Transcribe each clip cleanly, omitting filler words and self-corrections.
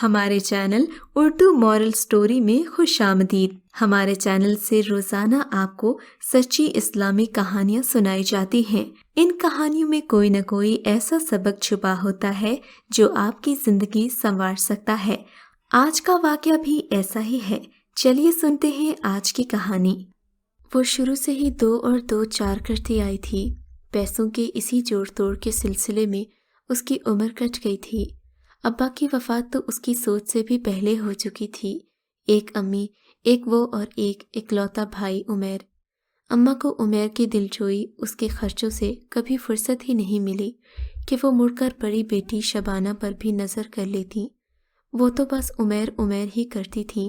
ہمارے channel Urdu moral story میں خوش آمدید۔ ہمارے چینل سے روزانہ آپ کو سچی اسلامی کہانیاں سنائی جاتی ہیں۔ ان کہانیوں میں کوئی نہ کوئی ایسا سبق چھپا ہوتا ہے جو آپ کی زندگی سنوار سکتا ہے۔ آج کا واقعہ بھی ایسا ہی ہے۔ چلیے سنتے ہیں آج کی کہانی۔ وہ شروع سے ہی 2 اور 2 4 کرتی آئی تھی۔ پیسوں کے اسی جوڑ توڑ کے سلسلے میں اس کی عمر کٹ گئی تھی۔ ابا کی وفات تو اس کی سوچ سے بھی پہلے ہو چکی تھی۔ ایک امی، ایک وہ اور ایک اکلوتا بھائی عمیر۔ اماں کو عمیر کی دلجوئی اس کے خرچوں سے کبھی فرصت ہی نہیں ملی کہ وہ مڑ کر بڑی بیٹی شبانہ پر بھی نظر کر لیتی۔ وہ تو بس عمیر عمیر ہی کرتی تھیں۔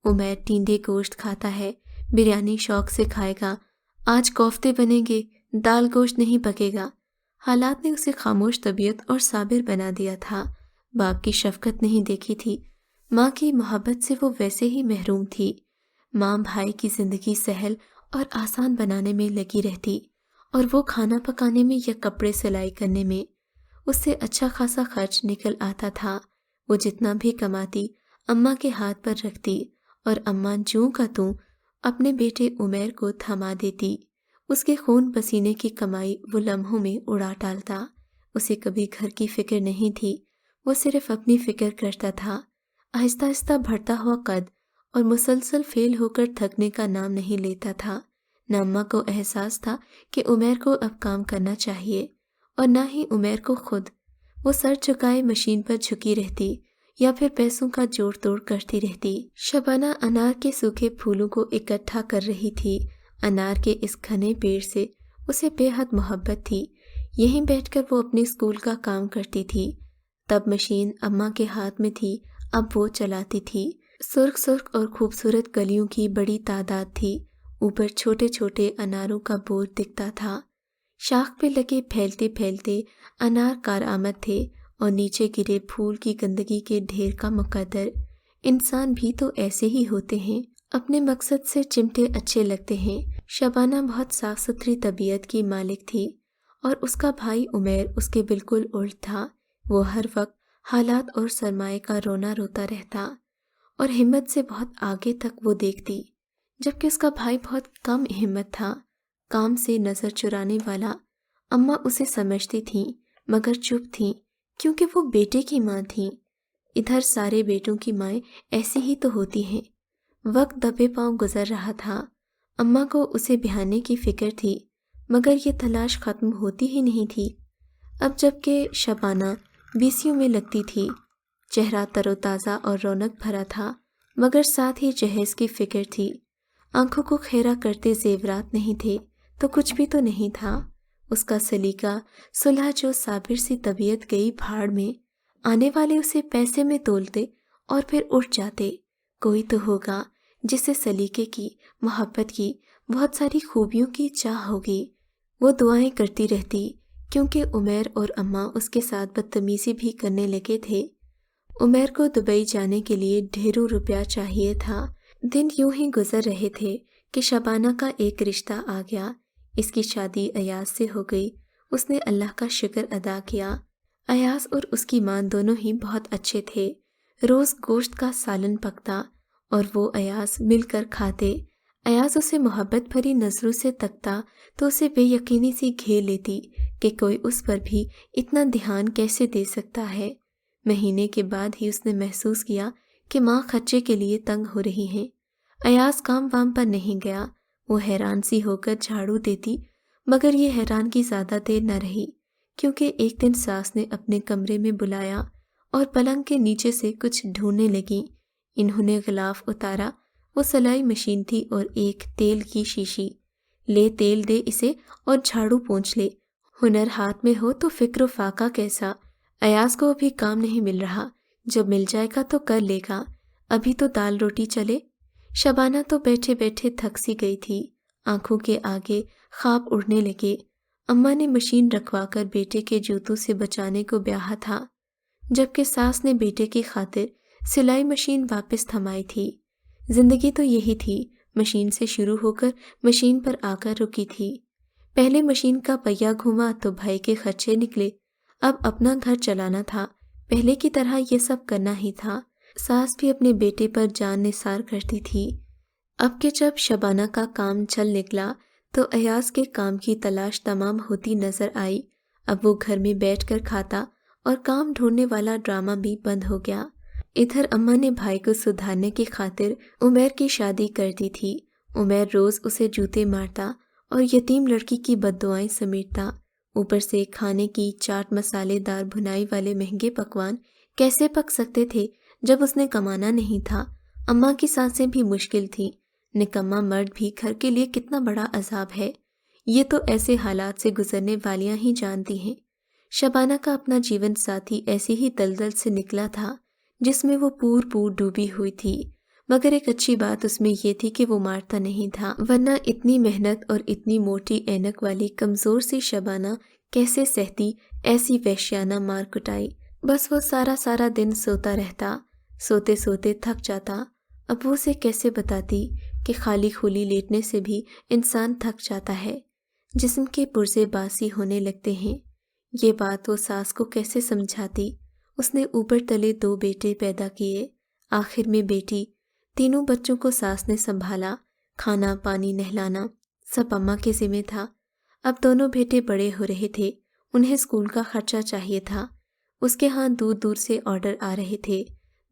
عمیر ٹینڈے گوشت کھاتا ہے، بریانی شوق سے کھائے گا، آج کوفتے بنیں گے، دال گوشت نہیں پکے گا۔ حالات نے اسے خاموش طبیعت اور صابر بنا دیا تھا۔ باپ کی شفقت نہیں دیکھی تھی، ماں کی محبت سے وہ ویسے ہی محروم تھی۔ ماں بھائی کی زندگی سہل اور آسان بنانے میں لگی رہتی اور وہ کھانا پکانے میں یا کپڑے سلائی کرنے میں۔ اس سے اچھا خاصا خرچ نکل آتا تھا۔ وہ جتنا بھی کماتی اماں کے ہاتھ پر رکھتی اور اماں جوں کا توں اپنے بیٹے عمیر کو تھما دیتی۔ اس کے خون پسینے کی کمائی وہ لمحوں میں اڑا ڈالتا۔ اسے کبھی گھر کی فکر نہیں تھی، وہ صرف اپنی فکر کرتا تھا۔ آہستہ آہستہ بڑھتا ہوا قد اور مسلسل فیل ہو کر تھکنے کا نام نہیں لیتا تھا۔ نہ اماں کو احساس تھا کہ عمیر کو اب کام کرنا چاہیے اور نہ ہی عمیر کو خود۔ وہ سر جھکائے مشین پر جھکی رہتی یا پھر پیسوں کا جوڑ توڑ کرتی رہتی۔ شبانہ انار کے سوکھے پھولوں کو اکٹھا کر رہی تھی۔ انار کے اس گھنے پیڑ سے اسے بے حد محبت تھی۔ یہیں بیٹھ کر وہ اپنے اسکول کا کام کرتی تھی۔ تب مشین اماں کے ہاتھ میں تھی، اب وہ چلاتی تھی۔ سرخ سرخ اور خوبصورت کلیوں کی بڑی تعداد تھی۔ اوپر چھوٹے چھوٹے اناروں کا بور دکھتا تھا۔ شاخ پہ لگے پھیلتے پھیلتے انار کارآمد تھے اور نیچے گرے پھول کی گندگی کے ڈھیر کا مقدر۔ انسان بھی تو ایسے ہی ہوتے ہیں، اپنے مقصد سے چمٹے اچھے لگتے ہیں۔ شبانہ بہت صاف ستھری طبیعت کی مالک تھی اور اس کا بھائی عمیر اس کے بالکل الٹ تھا۔ وہ ہر وقت حالات اور سرمایہ کا رونا روتا رہتا اور ہمت سے بہت آگے تک وہ دیکھتی، جبکہ اس کا بھائی بہت کم ہمت تھا، کام سے نظر چرانے والا۔ اماں اسے سمجھتی تھیں مگر چپ تھیں کیونکہ وہ بیٹے کی ماں تھیں۔ ادھر سارے بیٹوں کی مائیں ایسی ہی تو ہوتی ہیں۔ وقت دبے پاؤں گزر رہا تھا۔ اماں کو اسے بہانے کی فکر تھی مگر یہ تلاش ختم ہوتی ہی نہیں تھی۔ اب جب کہ شبانہ 20 میں لگتی تھی، چہرہ تر و تازہ اور رونق بھرا تھا مگر ساتھ ہی جہیز کی فکر تھی۔ آنکھوں کو خیرہ کرتے زیورات نہیں تھے تو کچھ بھی تو نہیں تھا۔ اس کا سلیقہ صلح جو صابر سی طبیعت گئی بھاڑ میں، آنے والے اسے پیسے میں تولتے اور پھر اٹھ جاتے۔ کوئی تو ہوگا جسے سلیقے کی، محبت کی، بہت ساری خوبیوں کی چاہ ہوگی۔ وہ دعائیں کرتی رہتی کیونکہ عمیر اور اماں اس کے ساتھ بدتمیزی بھی کرنے لگے تھے۔ عمیر کو دبئی جانے کے لیے ڈھیروں روپیہ چاہیے تھا۔ دن یوں ہی گزر رہے تھے کہ شبانہ کا ایک رشتہ آ گیا۔ اس کی شادی ایاز سے ہو گئی۔ اس نے اللہ کا شکر ادا کیا۔ ایاز اور اس کی ماں دونوں ہی بہت اچھے تھے۔ روز گوشت کا سالن پکتا اور وہ ایاز مل کر کھاتے۔ ایاز اسے محبت بھری نظروں سے تکتا تو اسے بے یقینی سی گھیر لیتی کہ کوئی اس پر بھی اتنا دھیان کیسے دے سکتا ہے۔ مہینے کے بعد ہی اس نے محسوس کیا کہ ماں خرچے کے لیے تنگ ہو رہی ہیں۔ ایاز کام وام پر نہیں گیا۔ وہ حیران سی ہو کر جھاڑو دیتی مگر یہ حیرانگی زیادہ دیر نہ رہی کیونکہ ایک دن ساس نے اپنے کمرے میں بلایا اور پلنگ کے نیچے سے کچھ ڈھونڈنے لگیں۔ انہوں نے غلاف اتارا۔ وہ سلائی مشین تھی اور ایک تیل کی شیشی۔ لے تیل دے اسے اور جھاڑو پونچھ لے۔ ہنر ہاتھ میں ہو تو فکر و فاقہ کیسا۔ ایاز کو ابھی کام نہیں مل رہا، جب مل جائے گا تو کر لے گا، ابھی تو دال روٹی چلے۔ شبانہ تو بیٹھے بیٹھے تھک سی گئی تھی۔ آنکھوں کے آگے خواب اڑنے لگے۔ اماں نے مشین رکھوا کر بیٹے کے جوتوں سے بچانے کو بیاہا تھا جبکہ ساس نے بیٹے کی خاطر سلائی مشین واپس تھمائی تھی۔ زندگی تو یہی تھی، مشین سے شروع ہو کر مشین پر آ کر رکی تھی۔ پہلے مشین کا پہیہ گھوما تو بھائی کے خرچے نکلے، اب اپنا گھر چلانا تھا۔ پہلے کی طرح یہ سب کرنا ہی تھا۔ सास भी अपने बेटे पर जान निसार करती थी। अब के जब शबाना का काम चल निकला तो अयाज के काम की तलाश तमाम होती नजर आई। अब वो घर में बैठकर खाता और काम ढूंढने वाला ड्रामा भी बंद हो गया। इधर अम्मा ने भाई को सुधारने की खातिर उमैर की शादी कर दी थी। उमैर रोज उसे जूते मारता और यतीम लड़की की बद्दुआएं समेटता। ऊपर से खाने की चाट मसालेदार भुनाई वाले महंगे पकवान कैसे पक सकते थे जब उसने कमाना नहीं था। अम्मा की सांसें भी मुश्किल थी। निकम्मा मर्द भी घर के लिए कितना बड़ा अजाब है, ये तो ऐसे हालात से गुजरने वालियां ही जानती हैं। शबाना का अपना जीवन साथी ऐसी ही दलदल से निकला था जिसमें वो पूर पूर डूबी हुई थी, मगर एक अच्छी बात उसमें ये थी कि वो मारता नहीं था, वरना इतनी मेहनत और इतनी मोटी ऐनक वाली कमजोर सी शबाना कैसे सहती ऐसी वहशियाना मार कुटाई। बस वो सारा सारा दिन सोता रहता, सोते सोते थक जाता। अब वो उसे कैसे बताती कि खाली खुली लेटने से भी इंसान थक जाता है, जिस्म के पुर्जे बासी होने लगते हैं। ये बात वो सास को कैसे समझाती। उसने ऊपर तले 2 बेटे पैदा किए, आखिर में बेटी। तीनों बच्चों को सास ने संभाला, खाना पानी नहलाना सब अम्मा के जिम्मे था। अब दोनों बेटे बड़े हो रहे थे, उन्हें स्कूल का खर्चा चाहिए था। उसके यहाँ दूर दूर से ऑर्डर आ रहे थे।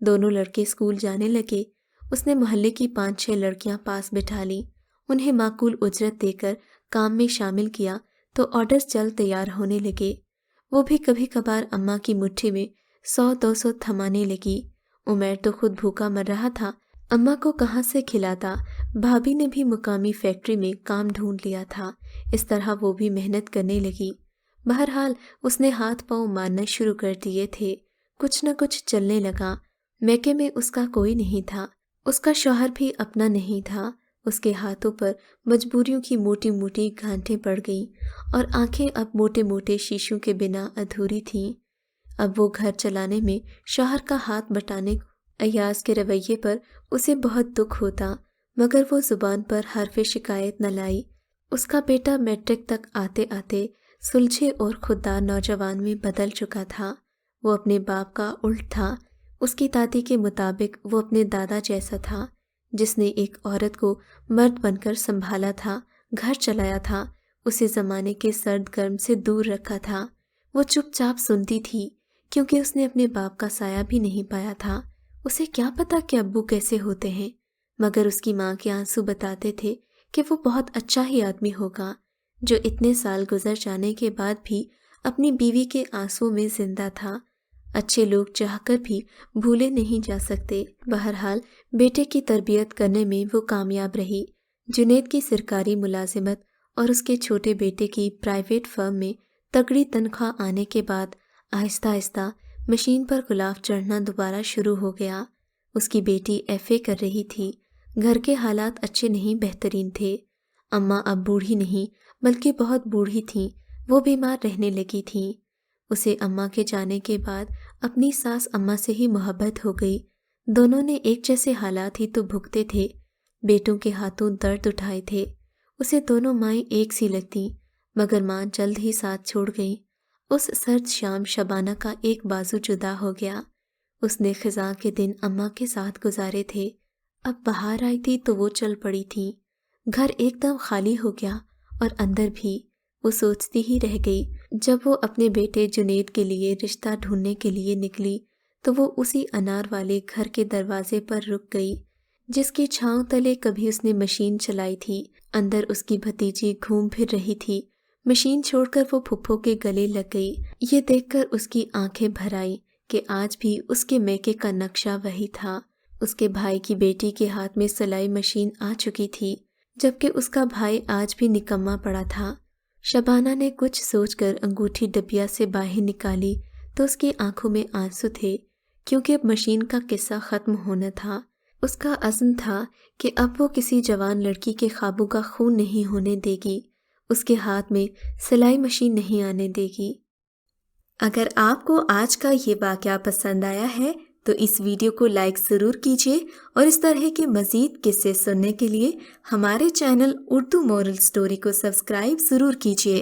दोनों लड़के स्कूल जाने लगे। उसने मोहल्ले की 5-6 लड़कियां पास बिठा ली, उन्हें माकूल उजरत देकर काम में शामिल किया तो ऑर्डर्स जल्द तैयार होने लगे। वो भी कभी कभार अम्मा की मुट्ठी में 100-200 थमाने लगी। उमैर तो खुद भूखा मर रहा था, अम्मा को कहाँ से खिलाता। भाभी ने भी मुकामी फैक्ट्री में काम ढूंढ लिया था। इस तरह वो भी मेहनत करने लगी। बहरहाल उसने हाथ पांव मारना शुरू कर दिए थे। कुछ न कुछ चलने लगा। मैके में उसका कोई नहीं था, उसका शौहर भी अपना नहीं था। उसके हाथों पर मजबूरियों की मोटी मोटी गांठें पड़ गईं और आंखें अब मोटे मोटे शीशों के बिना अधूरी थीं। अब वो घर चलाने में शौहर का हाथ बटाने अयाज के रवैये पर उसे बहुत दुख होता, मगर वो जुबान पर हरफ शिकायत न लाई। उसका बेटा मैट्रिक तक आते आते सुलझे और खुददार नौजवान में बदल चुका था। वो अपने बाप का उल्ट था। उसकी दादी के मुताबिक वो अपने दादा जैसा था, जिसने एक औरत को मर्द बनकर संभाला था, घर चलाया था, उसे ज़माने के सर्द गर्म से दूर रखा था। वो चुपचाप सुनती थी क्योंकि उसने अपने बाप का साया भी नहीं पाया था। उसे क्या पता कि अब्बू कैसे होते हैं, मगर उसकी माँ के आंसू बताते थे कि वो बहुत अच्छा ही आदमी होगा, जो इतने साल गुजर जाने के बाद भी अपनी बीवी के आंसुओं में जिंदा था। अच्छे लोग चाहकर भी भूले नहीं जा सकते। बहरहाल बेटे की तरबियत करने में वो कामयाब रही। जुनैद की सरकारी मुलाजिमत और उसके छोटे बेटे की प्राइवेट फर्म में तगड़ी तनख्वाह आने के बाद आहिस्ता आहिस्ता मशीन पर गुलाफ चढ़ना दोबारा शुरू हो गया। उसकी बेटी FA कर रही थी। घर के हालात अच्छे नहीं, बेहतरीन थे। अम्मा अब बूढ़ी नहीं बल्कि बहुत बूढ़ी थीं। वो बीमार रहने लगी थीं। उसे अम्मा के जाने के बाद अपनी सास अम्मा से ही मोहब्बत हो गई। दोनों ने एक जैसे हालात ही तो भुगते थे। बेटों के हाथों दर्द उठाए थे। उसे दोनों माएँ एक सी लगती, मगर माँ जल्द ही साथ छोड़ गई। उस सर्द शाम शबाना का एक बाजू जुदा हो गया। उसने खिज़ां के दिन अम्मा के साथ गुजारे थे। अब बाहर आई थी तो वो चल पड़ी थी। घर एकदम खाली हो गया और अंदर भी। वो सोचती ही रह गई। जब वो अपने बेटे जुनैद के लिए रिश्ता ढूंढने के लिए निकली तो वो उसी अनार वाले घर के दरवाजे पर रुक गई, जिसकी छांव तले कभी उसने मशीन चलाई थी। अंदर उसकी भतीजी घूम फिर रही थी। मशीन छोड़कर वो फुप्पो के गले लग गई। ये देखकर उसकी आंखें भर आई कि आज भी उसके मैके का नक्शा वही था। उसके भाई की बेटी के हाथ में सिलाई मशीन आ चुकी थी, जबकि उसका भाई आज भी निकम्मा पड़ा था। शबाना ने कुछ सोचकर अंगूठी डबिया से बाहर निकाली तो उसकी आंखों में आंसू थे, क्योंकि अब मशीन का किस्सा खत्म होना था। उसका अज़्म था कि अब वो किसी जवान लड़की के ख्वाबों का खून नहीं होने देगी, उसके हाथ में सिलाई मशीन नहीं आने देगी। अगर आपको आज का ये वाक़या पसंद आया है तो इस वीडियो को लाइक ज़रूर कीजिए और इस तरह के मज़ीद किस्से सुनने के लिए हमारे चैनल उर्दू मॉरल स्टोरी को सब्सक्राइब ज़रूर कीजिए।